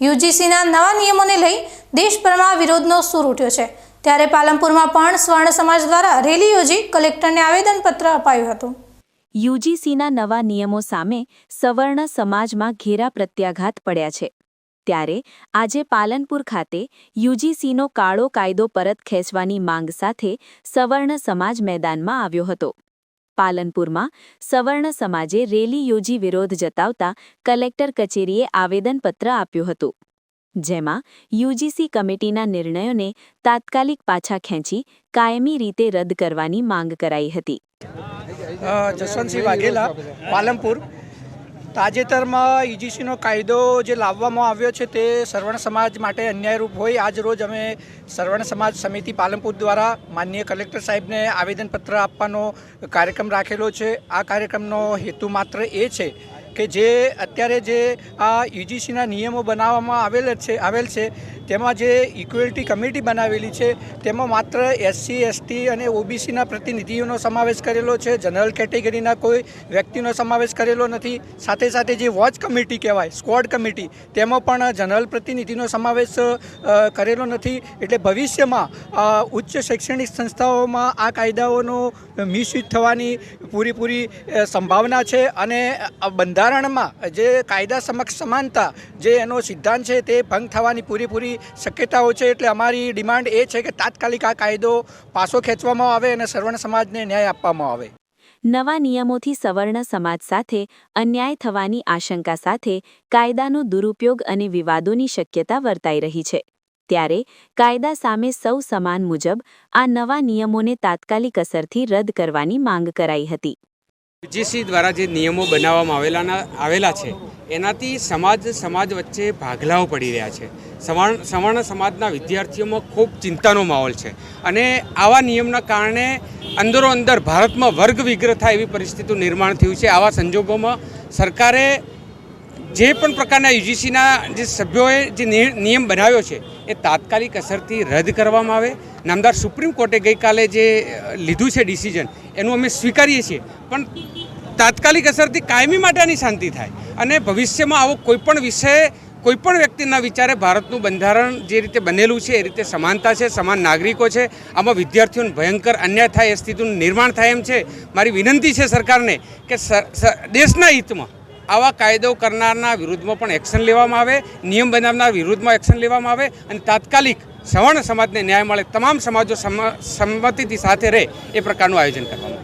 યુજીસીના નવા નિયમોને લઈ દેશભરમાં વિરોધનો સૂર ઉઠ્યો છે। ત્યારે પાલનપુરમાં પણ સ્વર્ણ સમાજ દ્વારા રેલી યોજી કલેક્ટરને આવેદનપત્ર અપાયું હતું। યુજીસીના નવા નિયમો સામે સવર્ણ સમાજમાં ઘેરા પ્રત્યાઘાત પડ્યા છે। ત્યારે આજે પાલનપુર ખાતે યુજીસીનો કાળો કાયદો પરત ખેંચવાની માંગ સાથે સવર્ણ સમાજ મેદાનમાં આવ્યો હતો। પાલનપુરમાં સવર્ણ સમાજે રેલી યોજી વિરોધ જતાવતા કલેક્ટર કચેરીએ આવેદનપત્ર આપ્યું હતું, જેમાં યુજીસી કમિટીના નિર્ણયોને તાત્કાલિક પાછા ખેંચી કાયમી રીતે રદ કરવાની માંગ કરાઈ હતી। જસવંતસિંહ વાઘેલા, પાલનપુર। તાજેતરમાં યુજીસીનો કાયદો જે લાવવામાં આવ્યો છે તે સવર્ણ સમાજ માટે અન્યાયરૂપ હોય આજ રોજ અમે સવર્ણ સમાજ સમિતિ પાલનપુર દ્વારા માનનીય કલેક્ટર સાહેબને આવેદનપત્ર આપવાનો કાર્યક્રમ રાખેલો છે। આ કાર્યક્રમનો હેતુ માત્ર એ છે કે જે અત્યારે જે આ યુજીસીના નિયમો બનાવવામાં આવેલ છે તેમાં જે ઇક્વેલિટી કમિટી બનાવેલી છે તેમાં માત્ર એસસી, એસટી અને ઓબીસીના પ્રતિનિધિઓનો સમાવેશ કરેલો છે। જનરલ કેટેગરીના કોઈ વ્યક્તિનો સમાવેશ કરેલો નથી। સાથે સાથે જે વોચ કમિટી કહેવાય, સ્ક્વોડ કમિટી, તેમાં પણ જનરલ પ્રતિનિધિનો સમાવેશ કરેલો નથી। એટલે ભવિષ્યમાં ઉચ્ચ શૈક્ષણિક સંસ્થાઓમાં આ કાયદાઓનો મિસયુઝ થવાની પૂરેપૂરી સંભાવના છે અને બંધારણમાં જે કાયદા સમક્ષ સમાનતા જે એનો સિદ્ધાંત છે તે ભંગ થવાની પૂરેપૂરી શક્યતાઓ છે। એટલે અમારી ડિમાન્ડ એ છે કે તાત્કાલિક આ કાયદો પાછો ખેંચવામાં આવે અને સવર્ણ સમાજને ન્યાય આપવામાં આવે। નવા નિયમોથી સવર્ણ સમાજ સાથે અન્યાય થવાની આશંકા સાથે કાયદાનો દુરુપયોગ અને વિવાદોની શક્યતા વર્તાઈ રહી છે। ત્યારે કાયદા સામે સૌ સમાન મુજબ આ નવા નિયમોને તાત્કાલિક અસરથી રદ કરવાની માંગ કરાઈ હતી। યુજીસી દ્વારા જે નિયમો બનાવવામાં આવેલા છે એનાથી સમાજ વચ્ચે ભાગલાઓ પડી રહ્યા છે। સવર્ણ સમાજના વિદ્યાર્થીઓમાં ખૂબ ચિંતાનો માહોલ છે અને આવા નિયમના કારણે અંદરો અંદર ભારતમાં વર્ગ વિગ્રહ થાય એવી પરિસ્થિતિનું નિર્માણ થયું છે। આવા સંજોગોમાં સરકારે જે પણ પ્રકારના યુજીસીના જે સભ્યોએ જે નિયમ બનાવ્યો છે એ તાત્કાલિક અસરથી રદ કરવામાં આવે। નામદાર સુપ્રીમ કોર્ટે ગઈકાલે જે લીધું છે ડિસિઝન એનું અમે સ્વીકારીએ છીએ, પણ તાત્કાલિક અસરથી કાયમી માટે આની શાંતિ થાય અને ભવિષ્યમાં આવો કોઈપણ વિષય કોઈપણ વ્યક્તિના વિચારે ભારતનું બંધારણ જે રીતે બનેલું છે એ રીતે સમાનતા છે, સમાન નાગરિકો છે, આમાં વિદ્યાર્થીઓને ભયંકર અન્યાય થાય એ સ્થિતિનું નિર્માણ થાય એમ છે। મારી વિનંતી છે સરકારને કે દેશના હિતમાં આવા કાયદો કરનારના વિરુદ્ધમાં પણ એક્શન લેવામાં આવે, નિયમ બનાવનાર વિરુદ્ધમાં એક્શન લેવામાં આવે અને તાત્કાલિક સવર્ણ સમાજને ન્યાય મળે, તમામ સમાજો સંમતિથી સાથે રહે એ પ્રકારનું આયોજન કરવામાં આવે।